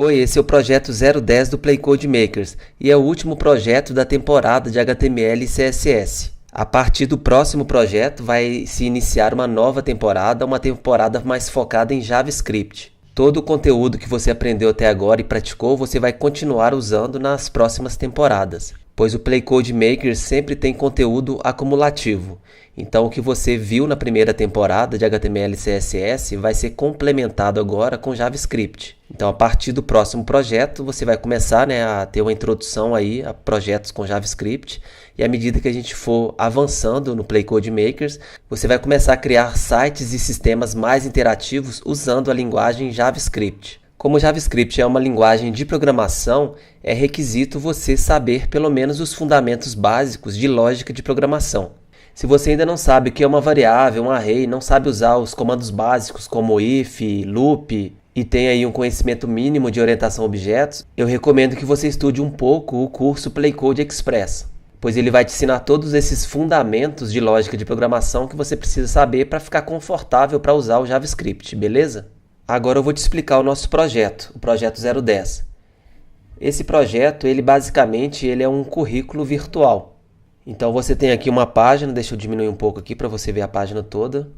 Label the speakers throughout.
Speaker 1: Oi, esse é o projeto 010 do Play Code Makers e é o último projeto da temporada de HTML e CSS. A partir do próximo projeto vai se iniciar uma nova temporada, uma temporada mais focada em JavaScript. Todo o conteúdo que você aprendeu até agora e praticou, você vai continuar usando nas próximas temporadas, pois o Play Code Makers sempre tem conteúdo acumulativo. Então, o que você viu na primeira temporada de HTML e CSS vai ser complementado agora com JavaScript. Então, a partir do próximo projeto, você vai começar, a ter uma introdução aí a projetos com JavaScript. E à medida que a gente for avançando no Play Code Makers, você vai começar a criar sites e sistemas mais interativos usando a linguagem JavaScript. Como o JavaScript é uma linguagem de programação, é requisito você saber pelo menos os fundamentos básicos de lógica de programação. Se você ainda não sabe o que é uma variável, um array, não sabe usar os comandos básicos como if, loop e tem aí um conhecimento mínimo de orientação a objetos, eu recomendo que você estude um pouco o curso Play Code Express, pois ele vai te ensinar todos esses fundamentos de lógica de programação que você precisa saber para ficar confortável para usar o JavaScript, beleza? Agora eu vou te explicar o nosso projeto, o projeto 010. Esse projeto, basicamente é um currículo virtual. Então você tem aqui uma página, deixa eu diminuir um pouco aqui para você ver a página toda.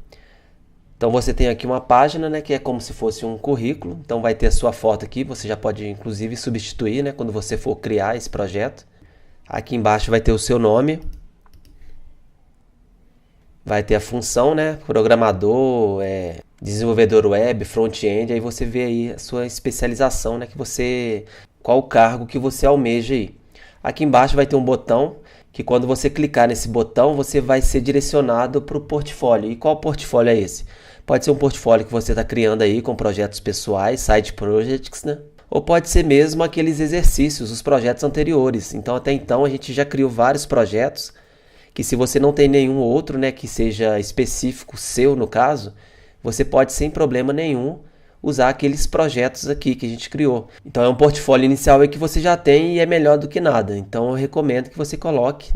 Speaker 1: Então você tem aqui uma página, que é como se fosse um currículo. Então vai ter a sua foto aqui, você já pode inclusive substituir, quando você for criar esse projeto. Aqui embaixo vai ter o seu nome. Vai ter a função, programador, desenvolvedor web, front-end. Aí você vê aí a sua especialização, qual o cargo que você almeja aí. Aqui embaixo vai ter um botão que quando você clicar nesse botão, você vai ser direcionado para o portfólio. E qual portfólio é esse? Pode ser um portfólio que você está criando aí com projetos pessoais, side projects, Ou pode ser mesmo aqueles exercícios, os projetos anteriores. Então, até então, a gente já criou vários projetos que se você não tem nenhum outro, que seja específico seu no caso, você pode sem problema nenhum usar aqueles projetos aqui que a gente criou. Então é um portfólio inicial aí que você já tem e é melhor do que nada. Então eu recomendo que você coloque,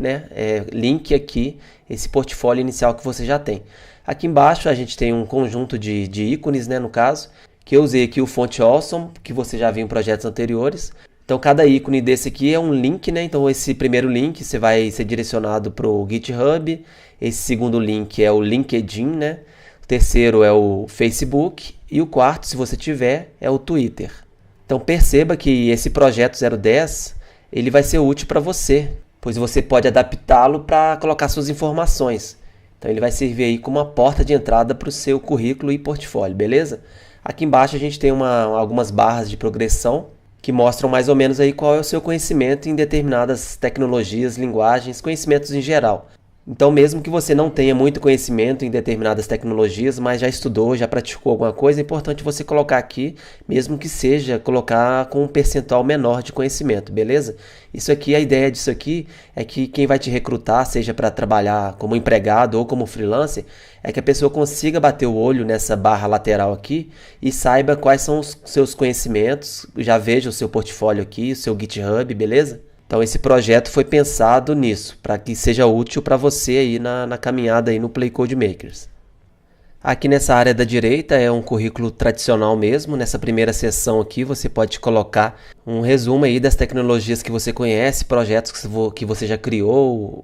Speaker 1: link aqui, esse portfólio inicial que você já tem. Aqui embaixo a gente tem um conjunto de ícones, no caso, que eu usei aqui o Font Awesome, que você já viu em projetos anteriores. Então cada ícone desse aqui é um link, Então esse primeiro link você vai ser direcionado para o GitHub, esse segundo link é o LinkedIn, O terceiro é o Facebook e o quarto, se você tiver, é o Twitter. Então perceba que esse projeto 010 ele vai ser útil para você, pois você pode adaptá-lo para colocar suas informações. Então ele vai servir aí como uma porta de entrada para o seu currículo e portfólio, beleza? Aqui embaixo a gente tem algumas barras de progressão que mostram mais ou menos aí qual é o seu conhecimento em determinadas tecnologias, linguagens, conhecimentos em geral. Então, mesmo que você não tenha muito conhecimento em determinadas tecnologias, mas já estudou, já praticou alguma coisa, é importante você colocar aqui, mesmo que seja colocar com um percentual menor de conhecimento, beleza? Isso aqui, a ideia disso aqui é que quem vai te recrutar, seja para trabalhar como empregado ou como freelancer, é que a pessoa consiga bater o olho nessa barra lateral aqui e saiba quais são os seus conhecimentos, já veja o seu portfólio aqui, o seu GitHub, beleza? Então esse projeto foi pensado nisso, para que seja útil para você aí na caminhada aí no Play Code Makers. Aqui nessa área da direita é um currículo tradicional mesmo. Nessa primeira seção aqui você pode colocar um resumo aí das tecnologias que você conhece, projetos que você já criou,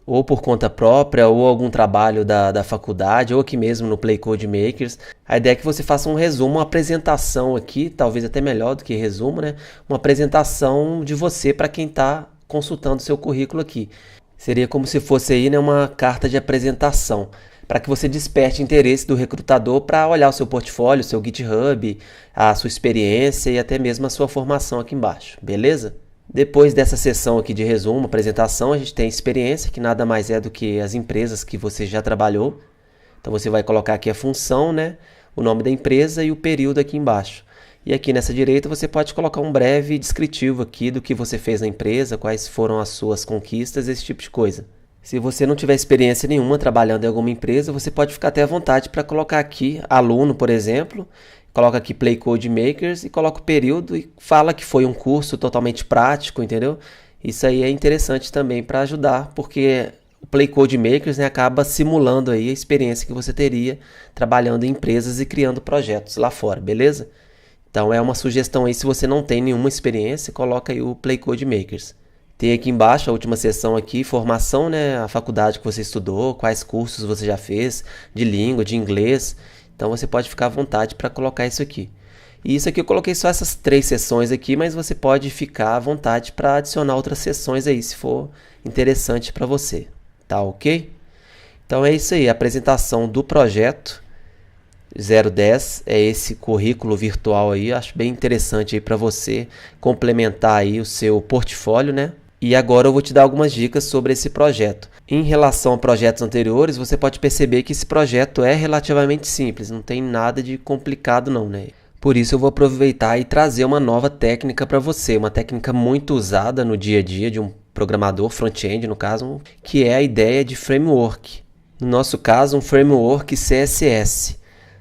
Speaker 1: ou por conta própria, ou algum trabalho da faculdade, ou aqui mesmo no Play Code Makers. A ideia é que você faça um resumo, uma apresentação aqui, talvez até melhor do que resumo, Uma apresentação de você para quem está consultando o seu currículo aqui. Seria como se fosse aí, uma carta de apresentação, para que você desperte interesse do recrutador para olhar o seu portfólio, o seu GitHub, a sua experiência e até mesmo a sua formação aqui embaixo, beleza? Depois dessa sessão aqui de resumo, apresentação, a gente tem experiência, que nada mais é do que as empresas que você já trabalhou. Então você vai colocar aqui a função, o nome da empresa e o período aqui embaixo. E aqui nessa direita você pode colocar um breve descritivo aqui do que você fez na empresa, quais foram as suas conquistas, esse tipo de coisa. Se você não tiver experiência nenhuma trabalhando em alguma empresa, você pode ficar até à vontade para colocar aqui aluno, por exemplo. Coloca aqui Play Code Makers e coloca o período e fala que foi um curso totalmente prático, entendeu? Isso aí é interessante também para ajudar, porque o Play Code Makers acaba simulando aí a experiência que você teria trabalhando em empresas e criando projetos lá fora, beleza? Então é uma sugestão aí, se você não tem nenhuma experiência, coloca aí o Play Code Makers. Tem aqui embaixo a última seção aqui, formação, né, a faculdade que você estudou, quais cursos você já fez, de língua, de inglês. Então você pode ficar à vontade para colocar isso aqui. E isso aqui eu coloquei só essas 3 seções aqui, mas você pode ficar à vontade para adicionar outras seções aí, se for interessante para você. Tá ok? Então é isso aí, a apresentação do projeto 010 é esse currículo virtual aí, acho bem interessante aí para você complementar aí o seu portfólio, né? E agora eu vou te dar algumas dicas sobre esse projeto. Em relação a projetos anteriores, você pode perceber que esse projeto é relativamente simples, não tem nada de complicado não, né? Por isso eu vou aproveitar e trazer uma nova técnica para você, uma técnica muito usada no dia a dia de um programador front-end, no caso, que é a ideia de framework. No nosso caso, um framework CSS.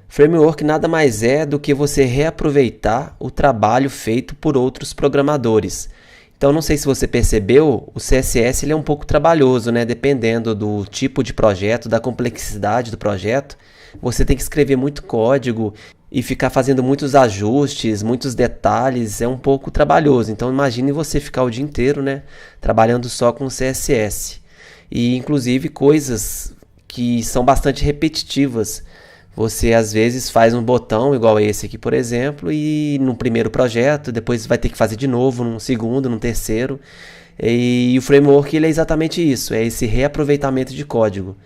Speaker 1: Framework nada mais é do que você reaproveitar o trabalho feito por outros programadores. Então, não sei se você percebeu, o CSS ele é um pouco trabalhoso, né? Dependendo do tipo de projeto, da complexidade do projeto, você tem que escrever muito código e ficar fazendo muitos ajustes, muitos detalhes, é um pouco trabalhoso. Então, imagine você ficar o dia inteiro, né, trabalhando só com CSS. E, inclusive, coisas que são bastante repetitivas. Você às vezes faz um botão igual esse aqui, por exemplo, e no primeiro projeto, depois vai ter que fazer de novo, num segundo, num terceiro. E o framework ele é exatamente isso, é esse reaproveitamento de código.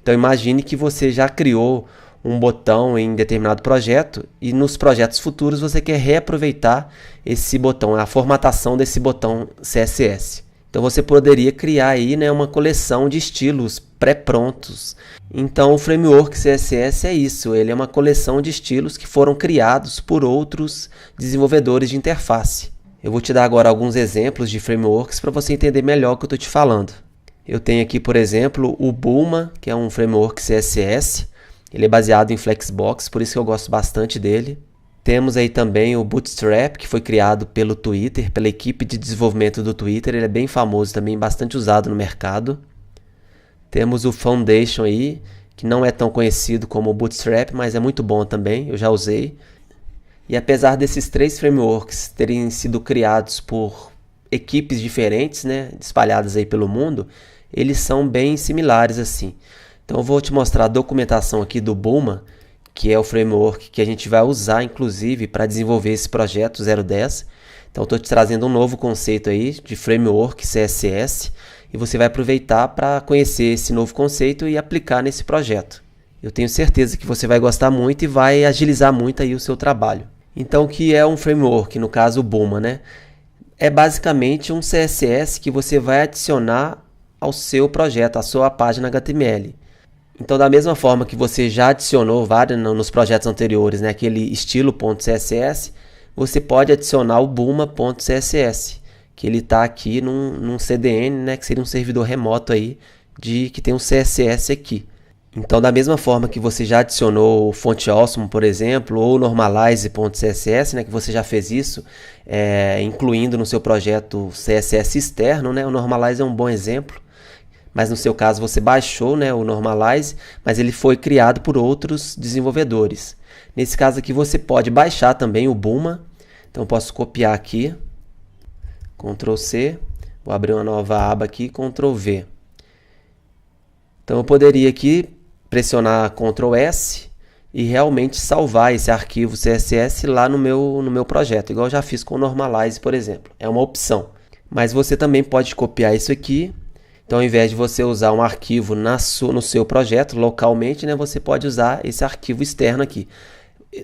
Speaker 1: Então imagine que você já criou um botão em determinado projeto e nos projetos futuros você quer reaproveitar esse botão, a formatação desse botão CSS. Então você poderia criar aí, né, uma coleção de estilos pré-prontos. Então o framework CSS é isso, ele é uma coleção de estilos que foram criados por outros desenvolvedores de interface. Eu vou te dar agora alguns exemplos de frameworks para você entender melhor o que eu estou te falando. Eu tenho aqui, por exemplo, o Bulma, que é um framework CSS. Ele é baseado em Flexbox, por isso que eu gosto bastante dele. Temos aí também o Bootstrap, que foi criado pelo Twitter, pela equipe de desenvolvimento do Twitter. Ele é bem famoso também, bastante usado no mercado. Temos o Foundation aí, que não é tão conhecido como o Bootstrap, mas é muito bom também, eu já usei. E apesar desses 3 frameworks terem sido criados por equipes diferentes, né, espalhadas aí pelo mundo, eles são bem similares assim. Então eu vou te mostrar a documentação aqui do Bulma, que é o framework que a gente vai usar, inclusive, para desenvolver esse projeto 010. Então, estou te trazendo um novo conceito aí de framework CSS e você vai aproveitar para conhecer esse novo conceito e aplicar nesse projeto. Eu tenho certeza que você vai gostar muito e vai agilizar muito aí o seu trabalho. Então, o que é um framework? No caso, o Bulma, né? É basicamente um CSS que você vai adicionar ao seu projeto, à sua página HTML. Então, da mesma forma que você já adicionou vários nos projetos anteriores, né, aquele estilo.css, você pode adicionar o Bulma.css, que ele está aqui num CDN, né, que seria um servidor remoto aí, que tem um CSS aqui. Então, da mesma forma que você já adicionou o Font Awesome, por exemplo, ou o Normalize.css, né, que você já fez isso, incluindo no seu projeto CSS externo, né, o Normalize é um bom exemplo. Mas no seu caso você baixou, né, o Normalize, mas ele foi criado por outros desenvolvedores. Nesse caso aqui você pode baixar também o Bulma. Então eu posso copiar aqui, Ctrl C, vou abrir uma nova aba aqui, Ctrl V. Então eu poderia aqui pressionar Ctrl S e realmente salvar esse arquivo CSS lá no meu projeto, igual eu já fiz com o Normalize, por exemplo. É uma opção. Mas você também pode copiar isso aqui. Então, ao invés de você usar um arquivo no seu projeto, localmente, né, você pode usar esse arquivo externo aqui.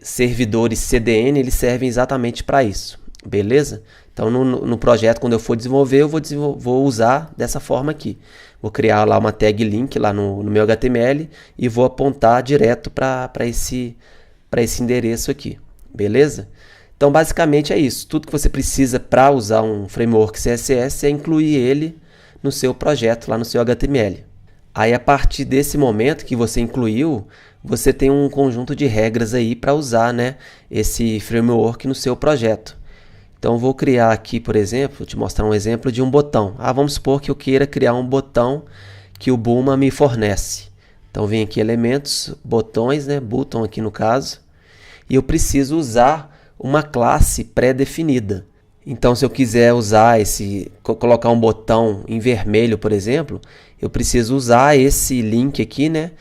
Speaker 1: Servidores CDN, eles servem exatamente para isso, beleza? Então, no projeto, quando eu for desenvolver, eu vou usar dessa forma aqui. Vou criar lá uma tag link lá no meu HTML e vou apontar direto para esse endereço aqui, beleza? Então, basicamente é isso. Tudo que você precisa para usar um framework CSS é incluir ele no seu projeto, lá no seu HTML. Aí, a partir desse momento que você incluiu, você tem um conjunto de regras aí para usar, né, esse framework no seu projeto. Então, eu vou criar aqui, por exemplo, vou te mostrar um exemplo de um botão. Vamos supor que eu queira criar um botão que o Bulma me fornece. Então, vem aqui elementos, botões, né, button aqui no caso, e eu preciso usar uma classe pré-definida. Então, se eu quiser usar colocar um botão em vermelho, por exemplo, eu preciso usar esse link aqui, né?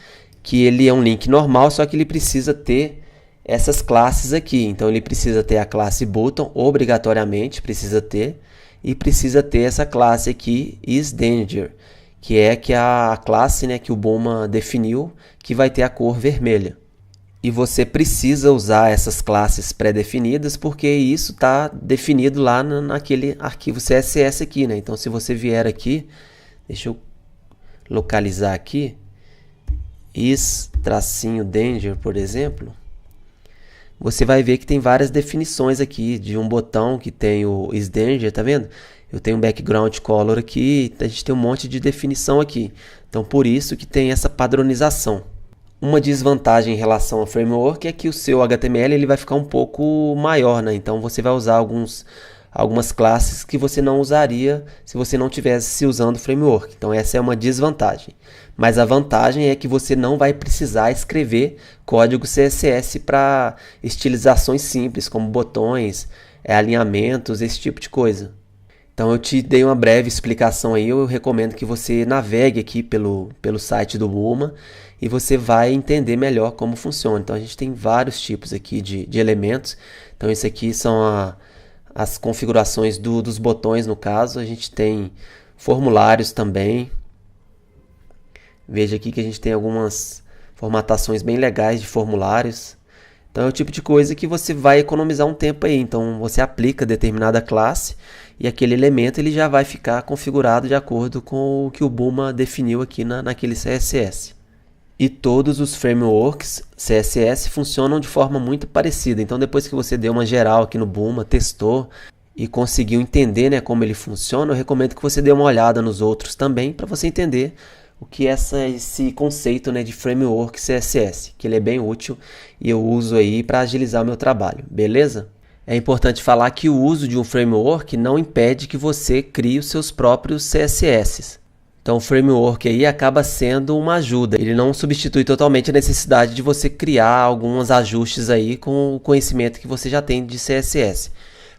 Speaker 1: Que ele é um link normal, só que ele precisa ter essas classes aqui. Então, ele precisa ter a classe button, obrigatoriamente precisa ter, e precisa ter essa classe aqui, isDanger, que é a classe, né, que o Bulma definiu, que vai ter a cor vermelha. E você precisa usar essas classes pré-definidas porque isso está definido lá naquele arquivo CSS aqui, né? Então, se você vier aqui, deixa eu localizar aqui, is-danger, por exemplo, você vai ver que tem várias definições aqui de um botão que tem o isDanger, tá vendo? Eu tenho um background color aqui, a gente tem um monte de definição aqui. Então, por isso que tem essa padronização. Uma desvantagem em relação ao framework é que o seu HTML ele vai ficar um pouco maior, né? Então você vai usar algumas classes que você não usaria se você não estivesse usando o framework. Então essa é uma desvantagem. Mas a vantagem é que você não vai precisar escrever código CSS para estilizações simples, como botões, alinhamentos, esse tipo de coisa. Então eu te dei uma breve explicação aí, eu recomendo que você navegue aqui pelo site do Bulma e você vai entender melhor como funciona. Então a gente tem vários tipos aqui de elementos. Então esse aqui são as configurações dos botões no caso. A gente tem formulários também. Veja aqui que a gente tem algumas formatações bem legais de formulários. Então é o tipo de coisa que você vai economizar um tempo aí. Então você aplica determinada classe e aquele elemento ele já vai ficar configurado de acordo com o que o Bulma definiu aqui naquele CSS. E todos os frameworks CSS funcionam de forma muito parecida. Então depois que você deu uma geral aqui no Bulma, testou e conseguiu entender, né, como ele funciona, eu recomendo que você dê uma olhada nos outros também para você entender o que é esse conceito, né, de framework CSS, que ele é bem útil e eu uso aí para agilizar o meu trabalho, beleza? É importante falar que o uso de um framework não impede que você crie os seus próprios CSS. Então o framework aí acaba sendo uma ajuda, ele não substitui totalmente a necessidade de você criar alguns ajustes aí com o conhecimento que você já tem de CSS.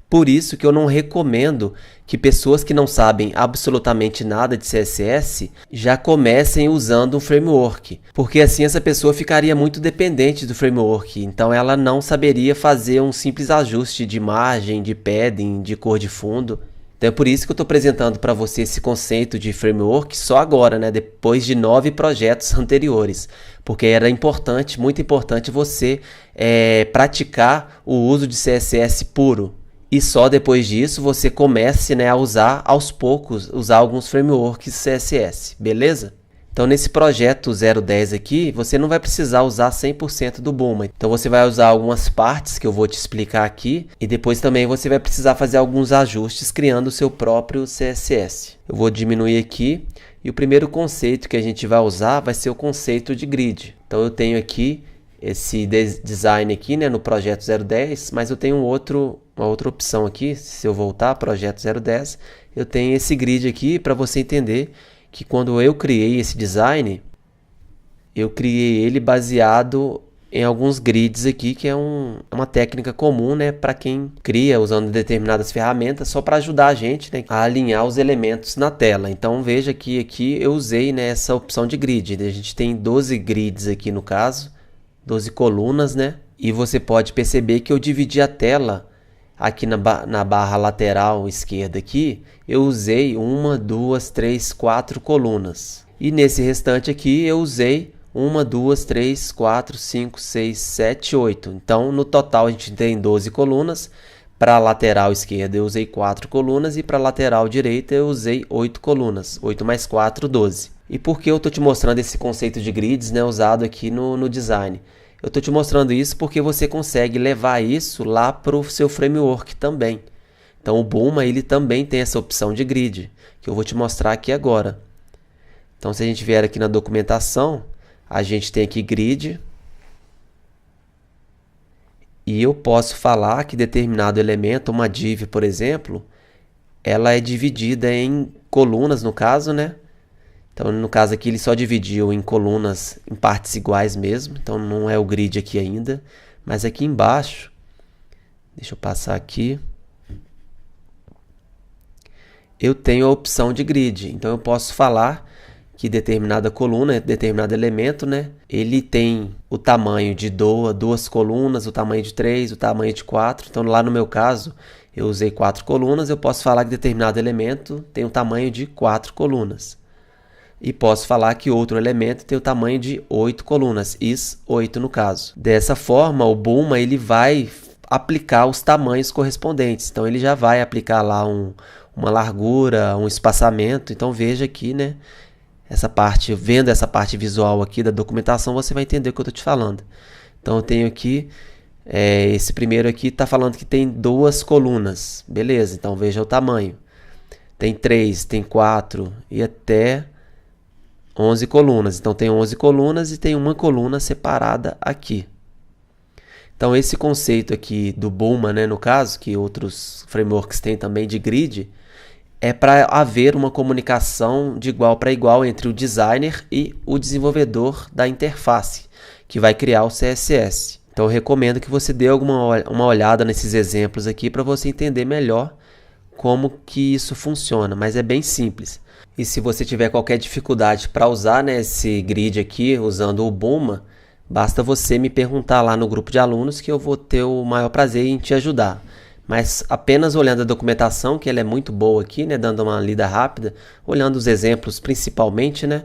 Speaker 1: Por isso que eu não recomendo que pessoas que não sabem absolutamente nada de CSS já comecem usando um framework, porque assim essa pessoa ficaria muito dependente do framework, então ela não saberia fazer um simples ajuste de margem, de padding, de cor de fundo. Então é por isso que eu estou apresentando para você esse conceito de framework só agora, né? Depois de 9 projetos anteriores, porque era importante, muito importante você praticar o uso de CSS puro. E só depois disso você comece, né, a usar aos poucos, usar alguns frameworks CSS, beleza? Então nesse projeto 0.10 aqui, você não vai precisar usar 100% do Bulma. Então você vai usar algumas partes que eu vou te explicar aqui e depois também você vai precisar fazer alguns ajustes criando o seu próprio CSS. Eu vou diminuir aqui e o primeiro conceito que a gente vai usar vai ser o conceito de grid. Então eu tenho aqui esse design aqui, né, no projeto 0.10, mas eu tenho uma outra opção aqui. Se eu voltar projeto 0.10, eu tenho esse grid aqui para você entender que quando eu criei esse design, eu criei ele baseado em alguns grids aqui, que é uma técnica comum, né, para quem cria usando determinadas ferramentas, só para ajudar a gente, né, a alinhar os elementos na tela. Então veja que aqui eu usei, né, essa opção de grid. A gente tem 12 grids aqui no caso, 12 colunas, né? E você pode perceber que eu dividi a tela aqui na barra lateral esquerda aqui, eu usei 1, 2, 3, 4 colunas. E nesse restante aqui eu usei 1, 2, 3, 4, 5, 6, 7, 8. Então no total a gente tem 12 colunas. Para a lateral esquerda eu usei 4 colunas e para a lateral direita eu usei 8 colunas. 8 mais 4, 12. E por que eu estou te mostrando esse conceito de grids, né, usado aqui no design? Eu estou te mostrando isso porque você consegue levar isso lá para o seu framework também. Então o Bulma ele também tem essa opção de grid, que eu vou te mostrar aqui agora. Então se a gente vier aqui na documentação, a gente tem aqui grid. E eu posso falar que determinado elemento, uma div, por exemplo, ela é dividida em colunas, no caso, né? Então, no caso aqui, ele só dividiu em colunas em partes iguais mesmo. Então, não é o grid aqui ainda. Mas aqui embaixo, Deixa eu passar aqui. Eu tenho a opção de grid, então eu posso falar que determinada coluna, determinado elemento, né, ele tem o tamanho de duas colunas, o tamanho de 3, o tamanho de 4. Então lá no meu caso, eu usei 4 colunas, eu posso falar que determinado elemento tem o tamanho de 4 colunas. E posso falar que outro elemento tem o tamanho de 8 colunas, is 8 no caso. Dessa forma, o Bulma ele vai aplicar os tamanhos correspondentes. Então ele já vai aplicar lá uma largura, um espaçamento. Então veja aqui, né? Essa parte, vendo essa parte visual aqui da documentação, você vai entender o que eu estou te falando. Então eu tenho aqui, esse primeiro aqui está falando que tem 2 colunas. Beleza, então veja o tamanho. Tem 3, tem 4 e até 11 colunas. Então tem 11 colunas e tem uma coluna separada aqui. Então esse conceito aqui do Bulma, né, no caso, que outros frameworks têm também de grid, é para haver uma comunicação de igual para igual entre o designer e o desenvolvedor da interface, que vai criar o CSS. Então eu recomendo que você dê uma olhada nesses exemplos aqui para você entender melhor como que isso funciona, mas é bem simples. E se você tiver qualquer dificuldade para usar, né, esse grid aqui, usando o Bulma, basta você me perguntar lá no grupo de alunos que eu vou ter o maior prazer em te ajudar. Mas apenas olhando a documentação, que ela é muito boa aqui, né, dando uma lida rápida, olhando os exemplos principalmente, né,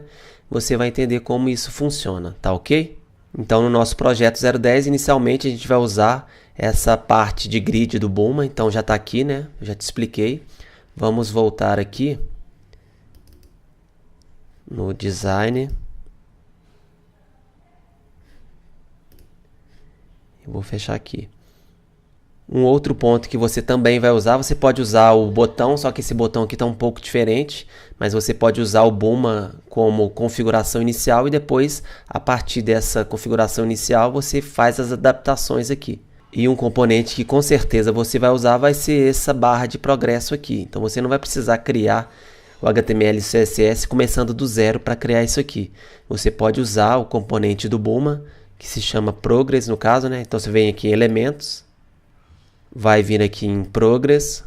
Speaker 1: você vai entender como isso funciona, tá ok? Então no nosso projeto 010, inicialmente a gente vai usar essa parte de grid do Bulma, então já está aqui, né, eu já te expliquei. Vamos voltar aqui no design. Eu vou fechar aqui. Um outro ponto que você também vai usar, você pode usar o botão, só que esse botão aqui está um pouco diferente, mas você pode usar o Bulma como configuração inicial e depois, a partir dessa configuração inicial, você faz as adaptações aqui. E um componente que com certeza você vai usar vai ser essa barra de progresso aqui. Então você não vai precisar criar o HTML e o CSS começando do zero para criar isso aqui. Você pode usar o componente do Bulma, que se chama Progress no caso, né? Então você vem aqui em Elementos, vai vir aqui em Progress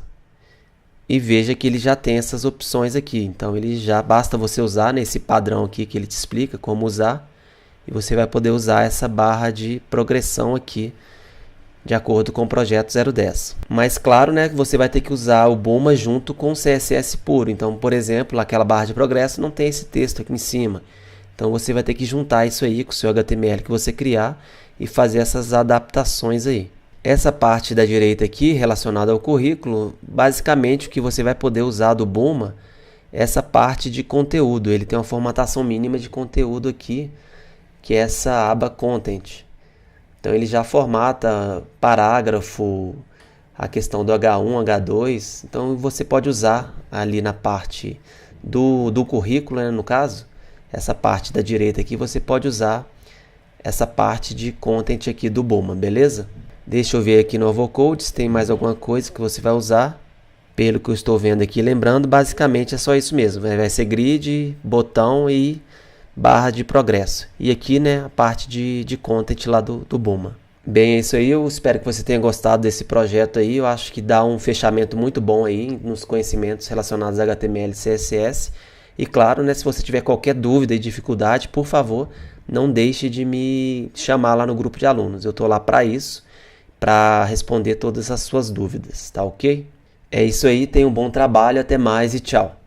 Speaker 1: e veja que ele já tem essas opções aqui. Então ele já basta você usar nesse padrão aqui que ele te explica como usar e você vai poder usar essa barra de progressão aqui de acordo com o projeto 010. Mas claro, né, que você vai ter que usar o Bulma junto com o CSS puro. Então, por exemplo, aquela barra de progresso não tem esse texto aqui em cima. Então você vai ter que juntar isso aí com o seu HTML que você criar e fazer essas adaptações aí. Essa parte da direita aqui, relacionada ao currículo, basicamente o que você vai poder usar do Bulma é essa parte de conteúdo. Ele tem uma formatação mínima de conteúdo aqui, que é essa aba Content. Então ele já formata parágrafo, a questão do H1, H2. Então você pode usar ali na parte do currículo, né, no caso, essa parte da direita aqui, você pode usar essa parte de Content aqui do Bulma, beleza? Deixa eu ver aqui no Avocodes se tem mais alguma coisa que você vai usar. Pelo que eu estou vendo aqui, lembrando, basicamente é só isso mesmo. Vai ser grid, botão e barra de progresso. E aqui, né, a parte de content lá do Bulma. Bem, é isso aí. Eu espero que você tenha gostado desse projeto aí. Eu acho que dá um fechamento muito bom aí nos conhecimentos relacionados a HTML e CSS. E claro, né, se você tiver qualquer dúvida e dificuldade, por favor, não deixe de me chamar lá no grupo de alunos. Eu estou lá para isso, para responder todas as suas dúvidas, tá ok? É isso aí, tenha um bom trabalho, até mais e tchau!